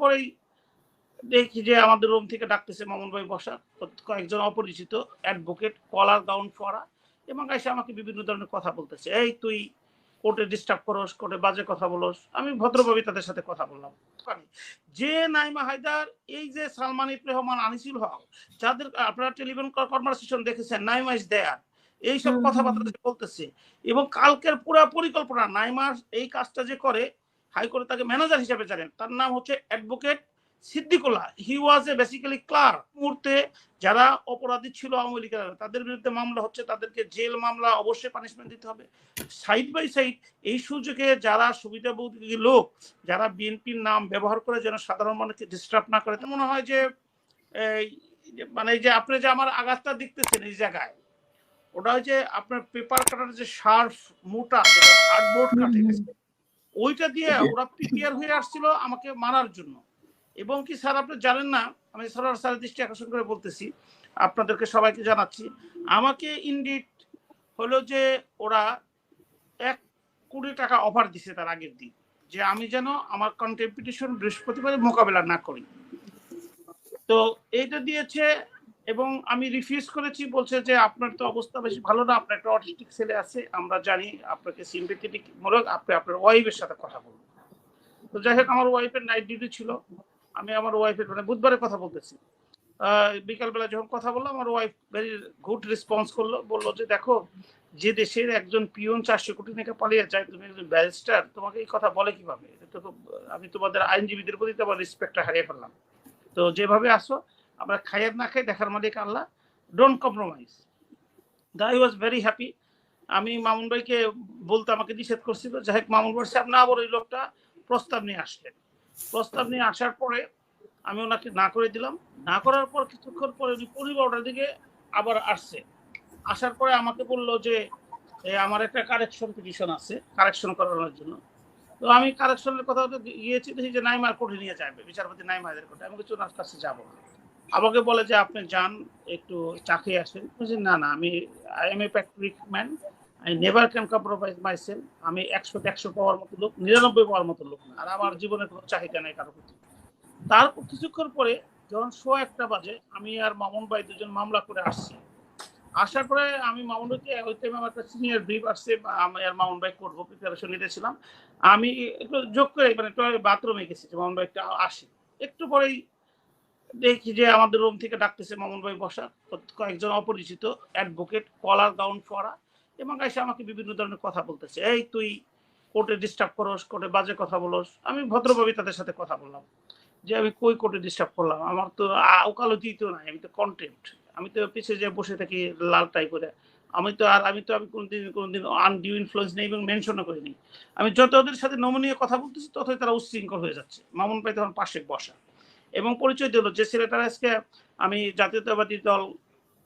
পরেই দেখি যে আমাদের রুম থেকে ডাকতেছে মামুন ভাই বসা, কয়েকজন অপরিচিত অ্যাডভোকেট কলার গাউন পরা, এবং এসে আমাকে বিভিন্ন ধরনের কথা বলতেছে, এই তুই কোর্টে ডিস্টার্ব করস, কোর্টে বাজে কথা বলস। আমি ভদ্রভাবে তাদের সাথে কথা বললাম। যে নাইমা হায়দার, এই যে সালমান ইফ রহমান, আনিসুল হক, যাদের আপনারা টেলিফোন কনভারসেশন দেখেছেন, নাইমা ইজ দেয়ার, এইসব কথাবার্তা বলতেছে। এবং কালকের পুরা পরিকল্পনা, নাইমা এই কাজটা যে করে, হাইকোর্টে তাকে ম্যানেজার হিসেবে জানেন, তার নাম হচ্ছে অ্যাডভোকেট সিদ্দিকুল্লাহ। হি ওয়াজ এ বেসিক্যালি ক্লার্ক। মুহূর্তে যারা অপরাধী ছিল আওয়ামী লীগের, তাদের বিরুদ্ধে মামলা হচ্ছে, তাদেরকে জেল মামলা অবশ্যই পানিশমেন্ট দিতে হবে। সাইড বাই সাইড এই সুযোগে যারা সুবিধাভোগী লোক, যারা বিএনপির নাম ব্যবহার করে যেন সাধারণ মানুষকে ডিস্টার্ব না করে, মনে হয় যে মানে যে আপনি যে আমার আঘাতটা দেখতেছেন এই জায়গায়, ওটা হচ্ছে আপনার পেপার কাটার যে শার্প মোটা হার্ডবোর্ড কাটে, ওইটা দিয়ে ওরা প্রিপেয়ার হয়ে আসছিল আমাকে মারার জন্য। এবং কি স্যার, আপনি জানেন না, আমি স্যারের দৃষ্টি আকর্ষণ করে বলতেছি, আপনাদেরকে সবাইকে জানাচ্ছি, আমাকে ইনডিট হলো যে ওরা 1 কোটি টাকা অফার দিছে তার আগের দিন, যে আমি যেন আমার কন্টেম্পিটিশন বৃহস্পতিবারে মোকাবেলা না করি। তো এইটা দিয়েছে এবং আমি রিফিউজ করেছি। বলছে যে আপনার তো অবস্থা বেশি ভালো না, আপনার একটা অটিস্টিক ছেলে আছে, আমরা জানি আপনাকে সিম্পেথেটিক মূলক, আপনি আপনার ওয়াইফের সাথে কথা বলুন। তো যাই হোক, আমার ওয়াইফের নাইট ডিউটি ছিল, আমি আমার ওয়াইফের, মানে বুধবারের কথা বলতেছি, বিকালবেলা যখন কথা বললাম, আমার ওয়াইফ ভেরি গুড রেসপন্স করলো, বললো যে দেখো, যে দেশের একজন পিয়ন 400 কোটি টাকা পালিয়ে যায়, তুমি একজন ব্যারিস্টার, তোমাকে এই কথা বলে কিভাবে? এটা তো আমি তোমাদের আইনজীবীদের প্রতি তো আমার রেসপেক্টটা হারিয়ে ফেললাম। তো যেভাবে আসো, আমরা খাইয়ার না খাই, দেখার মালিক Allah, don't compromise. I was very happy. আমি মামুন ভাইকে বলতে আমাকে নিষেধ করছিল, যাই হোক মামুন ভাই সাহেব না আবার ওই লোকটা প্রস্তাব নিয়ে আসলেন। প্রস্তাব নিয়ে আসার পরে আমি ওনাকে না করে দিলাম। না করার পর কিছুক্ষণ পরে উনি 12টার দিকে আবার আসছে। আসার পরে আমাকে বললো যে আমার একটা কারেকশন পিটিশন আছে, কারেকশন করানোর জন্য। তো আমি কারেকশনের কথা গিয়েছি, দেখি যে নাইমার কোর্টে নিয়ে যাবে, বিচারপতি নাইমা হায়দার কোর্টে। আমি কিছু ওনার কাছে যাবো না। আমাকে বলে যে আপনি যান, একটু চা খেয়ে আসেন। বলছি না না, আমি I M A Patrick man, I never can compromise my self. আমি 100 পাওয়ার মতো লোক, 99 পাওয়ার মতো লোক না, আর আমার জীবনে কোনো চাহিদা নেই কারো প্রতি। তারপর কিছুক্ষণ পরে যখন 1:15 বাজে, আমি আর মামুন ভাই দুজন মামলা করে আসছি। আসার পরে আমি মামুন ভাইকে, ওই টাইমে আমার একটা সিনিয়র ব্রিফ আসছে, আমি আর মামুন ভাই করবো, প্রিপারেশন নিতেছিলাম। আমি একটু যোগ করে মানে বাথরুমে গেছি, মামুন ভাই একটা আসি। একটু পরেই দেখি যে আমাদের রুম থেকে ডাকতেছে মামুন ভাই বসা, কয়েকজন অপরিচিত অ্যাডভোকেট কলার গাউন পরা, এবং এসে আমাকে বিভিন্ন ধরনের কথা বলতেছে, এই তুই কোর্টে ডিস্টার্ব করস, কোর্টে বাজে কথা বলস। আমি ভদ্রভাবে তাদের সাথে কথা বললাম যে আমি কই কোর্টে ডিস্টার্ব করলাম, আমার তো ওকালতি তো নাই, আমি তো কন্টেম্প্ট, আমি তো পিছিয়ে যে বসে থাকি লাল টাই করে। আমি কোনোদিন আনডিউ ইনফ্লুয়েন্স নেই এবং মেনশনও করিনি। আমি যত ওদের সাথে নমনীয় কথা বলতেছি, ততই তারা উচ্ছৃঙ্খল হয়ে যাচ্ছে। মামুন ভাই তখন পাশে বসা এবং পরিচয় দিল যে ছেলেটার আজকে আমি জাতীয়তাবাদী দল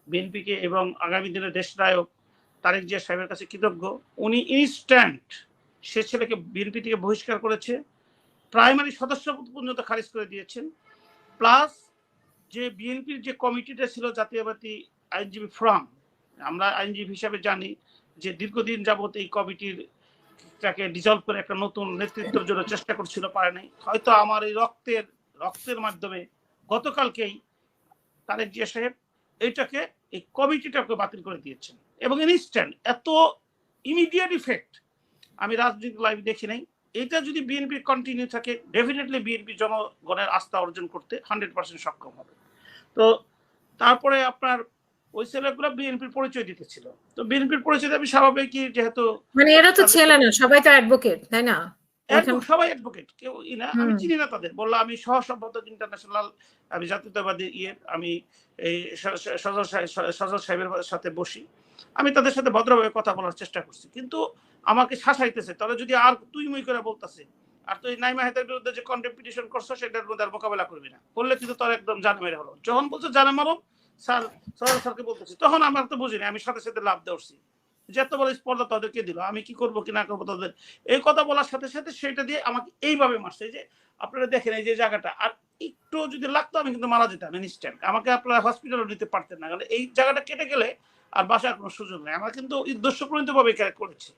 বিএনপিকে এবং আগামী দিনের দেশ নায়ক তারেক জিয়া সাহেবের কাছে কৃতজ্ঞ। উনি ইনস্ট্যান্ট সে ছেলেকে বিএনপি থেকে বহিষ্কার করেছে, প্রাইমারি সদস্য পর্যন্ত খারিজ করে দিয়েছেন। প্লাস যে বিএনপির যে কমিটিটা ছিল জাতীয়বাদী আইনজীবী ফোরাম, আমরা আইনজীবী হিসাবে জানি যে দীর্ঘদিন যাবত এই কমিটির তাকে ডিজলভ করে একটা নতুন নেতৃত্বের জন্য চেষ্টা করছিল, পারে নাই। হয়তো আমার এই রক্তের মাধ্যমে গতকালকেই তারেক জিয়া সাহেব এইটাকে, এই কমিটিটাকে বাতিল করে দিয়েছেন এবং ইনস্ট্যান্ট, এত ইমিডিয়েট ইফেক্ট আমি রাজনৈতিক লাইভ দেখি নাই। এটা যদি বিএনপি কন্টিনিউ থাকে, ডেফিনেটলি বিএনপি জনগণের আস্থা অর্জন করতে 100% সক্ষম হবে। তো তারপরে আপনার ওই ছেলেগুলো বিএনপির পরিচয় দিতেছিল, তো বিএনপির পরিচয় আমি স্বাভাবিকই, যেহেতু মানে এরা তো ছেলে না, সবাই তো অ্যাডভোকেট, তাই না? সবাই অ্যাডভোকেট, কেউ না, আমি চিনি না তাদের। বললাম আমি সহসম্পাদক ইন্টারন্যাশনাল, আমি জাতীয়তাবাদী আমি এই সজল সাহেবের সাথে বসি, আমি তাদের সাথে ভদ্রভাবে কথা বলার চেষ্টা করছি, কিন্তু আমাকে শাসাইতেছে। তাহলে যদি আর তুই মুই করে বলতেছে, আর তুই নাইমা হায়দারের বিরুদ্ধে যে কন্টেম্পিটিশন করছো সেটার মধ্যে আর মোকাবেলা করবি না, করলে কিন্তু তোর একদম জানে মেরে হলো। যখন বলছো জানে মারো স্যার, সজল স্যারকে বলতেছি, তখন আমার তো বুঝিনি, আমি সাথে সাথে লাভ দেওয়াছি যে এত বড় স্পর্ধা তাদেরকে দিল, আমি কি করবো কি না করবো তাদের। এই কথা বলার সাথে সাথে সেটা দিয়ে আমাকে এইভাবে মারছে যে আপনারা দেখেন এই যে জায়গাটা, আর একটু যদি লাগতো আমি কিন্তু মারা যেতাম ইনস্ট্যান্ট, আমাকে আপনারা হসপিটালে নিতে পারতেন না, কারণ এই জায়গাটা কেটে গেলে আর বাসার কোনো সুযোগ নেই। আমরা কিন্তু উদ্দেশ্যপ্রণীত ভাবে করেছি।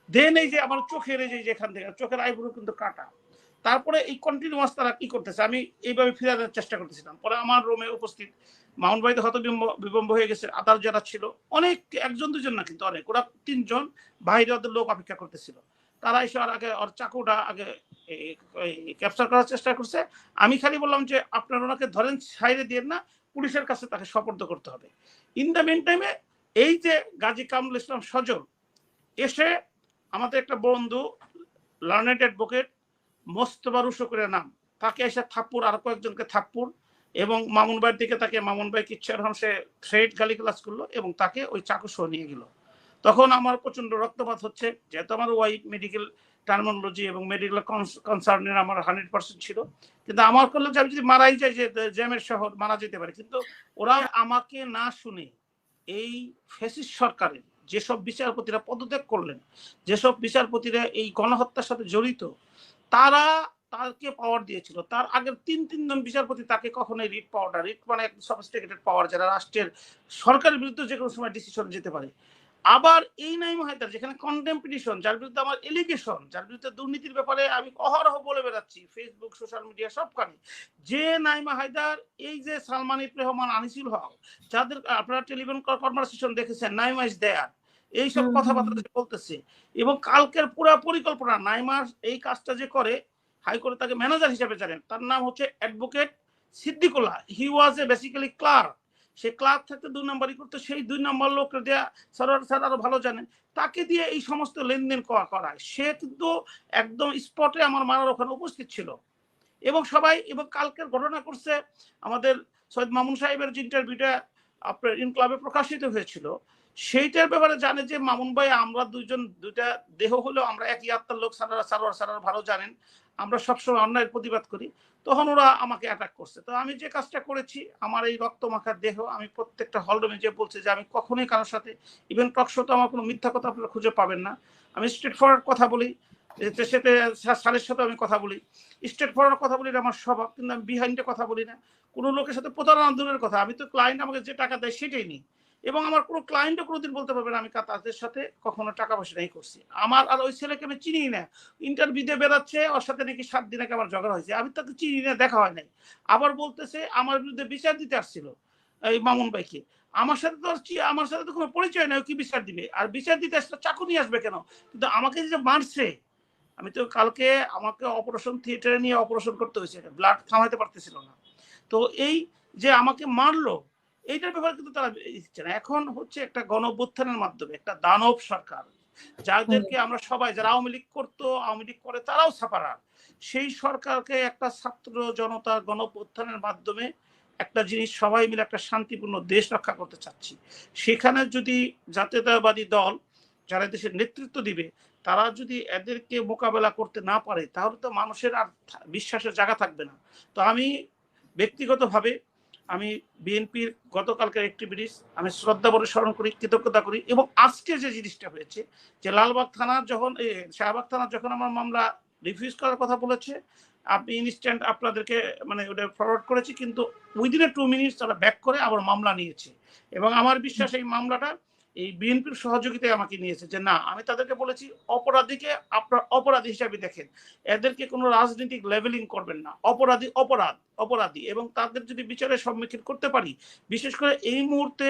দেন এই যে আমার চোখের এই যে এখান থেকে চোখের আইব্রো কিন্তু কাটা, তারপরে এই কন্টিনিউয়াস তারা কি করতেছে, আমি এইভাবে ফিরানোর চেষ্টা করতেছিলাম। পরে আমার রুমে উপস্থিত মামুন ভাই তো হয়তো বিবম্ব হয়ে গেছে, আদার যারা ছিল অনেক, একজন দুজন না কিন্তু অনেক, ওরা 3 জন বাইরে ওদের লোক অপেক্ষা করতেছিল। তারা এসে আর আগে ওর চাকুটা আগে ক্যাপচার করার চেষ্টা করছে। আমি খালি বললাম যে আপনারা ওনাকে ধরেন, ছাইরে দিয়ে না, পুলিশের কাছে তাকে সোপর্দ করতে হবে। ইন দ্য মেন টাইমে এই যে গাজী কামরুল ইসলাম সজল এসে, আমাদের একটা বন্ধু লার্নেড অ্যাডভোকেট মোস্তফা রুশো করে নাম, তাকে এসে থাপ্পুর, আর কয়েকজনকে থাপ্পুর, এবং মামুন ভাইয়ের দিকে তাকে, মামুন ভাই কিচ্ছু এখন সে থ্রেড গালিগালাজ করলো এবং তাকে ওই চাকু সহ নিয়ে গেল। তখন আমার প্রচন্ড রক্তপাত হচ্ছে, যেহেতু আমার ওয়াইফ মেডিকেল টার্মিনোলজি এবং মেডিকেল কনসার্নের আমার 100% ছিল, কিন্তু আমার করলে যে আমি যদি মারাই যাই, যে জ্যামের শহর মারা যেতে পারে, কিন্তু ওরা আমাকে না শুনে এই ফ্যাসিস্ট সরকারের যেসব বিচারপতিরা পদত্যাগ করলেন, যেসব বিচারপতিরা এই গণহত্যার সাথে জড়িত, তারা তাকে পাওয়ার দিয়েছিল। তার আগের 3 জন বিচারপতি তাকে কখনোই রিট পাওয়ার, রিট মানে সফিস্টিকেটেড পাওয়ার, যারা রাষ্ট্রের সরকারের বিরুদ্ধে যে কোনো সময় ডিসিশন যেতে পারে। আবার এই নাইম হায়দার, যেখানে কন্টেম্পিটিশন, যার বিরুদ্ধে আমার এলিগেশন, যার বিরুদ্ধে দুর্নীতির ব্যাপারে আমি অহরহ বলে বেড়াচ্ছি ফেসবুক, সোশ্যাল মিডিয়া সবখানে, যে নাইমা হায়দার, এই যে সালমান ইফ রহমান, আনিসুল হক, যাদের আপনারা টেলিভিশন কনভারসেশন দেখেছেন, নাইমা ইজ দেয়ার, এইসব কথাবার্তা বলতেছে। এবং কালকের পুরো পরিকল্পনা, নাইমার এই কাজটা যে করে, হাইকোর্টে তাকে ম্যানেজার হিসেবে জানেন, তার নাম হচ্ছে অ্যাডভোকেট সিদ্দিকুল্লাহ। হি ওয়াজ এ বেসিক্যালি ক্লার্ক। সে ক্লার্ক থাকতে 2 নম্বরই করতো, সেই 2 নম্বর লোক দেয়া সরোয়ার স্যার আরো ভালো জানেন, তাকে দিয়ে এই সমস্ত লেনদেন করায়। সে কিন্তু একদম স্পটে আমার মারার ওখানে উপস্থিত ছিল এবং সবাই, এবং কালকের ঘটনা করছে আমাদের সৈয়দ মামুন সাহেবের যে ইন্টারভিউটা আপনার ইনক্লাবে প্রকাশিত হয়েছিল, সেইটার ব্যাপারে জানে যে মামুন ভাই, আমরা দুইটা দেহ হলেও আমরা একই আত্মার লোক, সারার ভালো জানেন, আমরা সবসময় অন্যায়ের প্রতিবাদ করি। তখন ওরা আমাকে অ্যাটাক করছে। তো আমি যে কাজটা করেছি, আমার এই রক্তমাখার দেহ, আমি প্রত্যেকটা হলরুমে যে বলছি যে আমি কখনোই কারোর সাথে, ইভেন টক শোতে আমার কোনো মিথ্যা কথা আপনারা খুঁজে পাবেন না। আমি স্ট্রেট ফরওয়ার্ড কথা বলি, সাথে সালের সাথে আমি কথা বলি, স্ট্রেট ফরওয়ার্ড কথা বলি, আমার স্বভাব, কিন্তু আমি বিহাইন্ডে কথা বলি না। কোনো লোকের সাথে প্রতারণা দূরের কথা, আমি তো ক্লায়েন্ট আমাকে যে টাকা দেয় সেটাই নিই, এবং আমার কোনো ক্লায়েন্টও কোনোদিন বলতে পারবে না আমি তাদের সাথে কখনো টাকা পয়সা নেই করছি। আমার আর ওই ছেলেকে আমি চিনি না, ইন্টারভিউ দিয়ে বেড়াচ্ছে, ওর সাথে নাকি 7 দিন আগে আমার ঝগড়া হয়েছে, আমি তাকে চিনি না, দেখা হয় নাই। আবার বলতেছে আমার বিরুদ্ধে বিচার দিতে আসছিল এই মামুন ভাইকে। আমার সাথে তো কোনো পরিচয় নাই, কি বিচার দিবে? আর বিচার দিতে আসলে চাকু নিয়ে আসবে কেন? কিন্তু আমাকে যে মারছে, আমি তো কালকে, আমাকে অপারেশন থিয়েটারে নিয়ে অপারেশন করতে হয়েছে, ব্লাড থামাইতে পারতেছিল না। তো এই যে আমাকে মারলো, এইটার ব্যাপারে কিন্তু তারা দিচ্ছে না। এখন হচ্ছে একটা গণ-অভ্যুত্থানের মাধ্যমে একটা দানব সরকার, যাদেরকে আমরা সবাই, যারা আওয়ামী লীগ করতো, আওয়ামী লীগ করে, তারাও ছাপারা, সেই সরকারকে একটা ছাত্র জনতার গণ-অভ্যুত্থানের মাধ্যমে একটা জিনিস, সবাই মিলে একটা শান্তিপূর্ণ দেশ রক্ষা করতে চাচ্ছি। সেখানে যদি জাতীয়তাবাদী দল, যারা দেশের নেতৃত্ব দিবে, তারা যদি এদেরকে মোকাবেলা করতে না পারে, তাহলে তো মানুষের আর বিশ্বাসের জায়গা থাকবে না। তো আমি ব্যক্তিগতভাবে, আমি বিএনপির গতকালকের অ্যাক্টিভিটিস আমি শ্রদ্ধা ভরে স্মরণ করি, কৃতজ্ঞতা করি। এবং আজকে যে জিনিসটা হয়েছে, যে লালবাগ থানার যখন, শাহবাগ থানার যখন আমার মামলা রিফিউজ করার কথা বলেছে, আমি ইনস্ট্যান্ট আপনাদেরকে মানে ওটা ফরওয়ার্ড করেছি, কিন্তু উইদিন 2 মিনিটস তারা ব্যাক করে আবার মামলা নিয়েছে। এবং আমার বিশ্বাস এই মামলাটা এই বিএনপির সহযোগিতায় আমাকে নিয়েছে, যে না, আমি তাদেরকে বলেছি অপরাধীকে আপনার অপরাধী হিসাবে দেখেন, এদেরকে কোনো রাজনৈতিক লেভেলিং করবেন না, অপরাধী, এবং তাদের যদি বিচারের সম্মুখীন করতে পারি, বিশেষ করে এই মুহূর্তে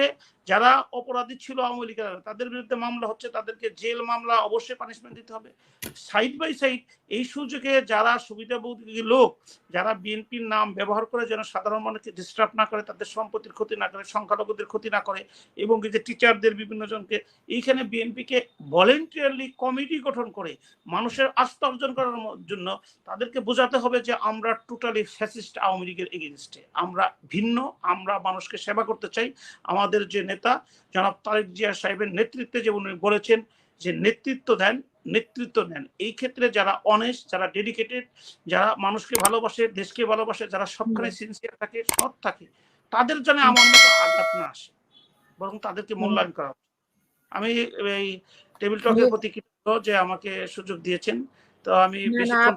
যারা অপরাধী ছিল আওয়ামী লীগের, তাদের বিরুদ্ধে মামলা হচ্ছে, তাদেরকে জেল মামলা অবশ্যই পানিশমেন্ট দিতে হবে। সাইড বাই সাইড এই সুযোগে যারা সুবিধাভোগী লোক, যারা বিএনপির নাম ব্যবহার করে যেন সাধারণ মানুষকে ডিস্টার্ব না করে, তাদের সম্পত্তির ক্ষতি না করে, সংখ্যালঘুদের ক্ষতি না করে, এবং এই যে টিচারদের বিভিন্ন জনকে, এইখানে বিএনপিকে ভলেন্টিয়ারলি কমিটি গঠন করে মানুষের আস্থা অর্জন করার জন্য তাদেরকে বোঝাতে হবে যে আমরা টোটালি ফ্যাসিস্ট আওয়ামী লীগের এগেইনস্টে, আমরা ভিন্ন, আমরা মানুষকে সেবা করতে চাই। আমাদের যে নেতা জনাব তারেক জিয়া সাহেবের নেতৃত্বে, যে উনি বলেছেন যে নেতৃত্ব নেন, এই ক্ষেত্রে যারা অনেস্ট, যারা ডেডিকেটেড, যারা মানুষকে ভালোবাসে, দেশকে ভালোবাসে, যারা সবখানে সিনসিয়ার থাকে, সৎ থাকে, তাদের জন্য আমার মতো আঘাত না আসে, বরং তাদেরকে মূল্যায়ন করা। আমি এই টেবিল টকের প্রতি কৃতজ্ঞ যে আমাকে সুযোগ দিয়েছেন। তো আমি বেশিক্ষণ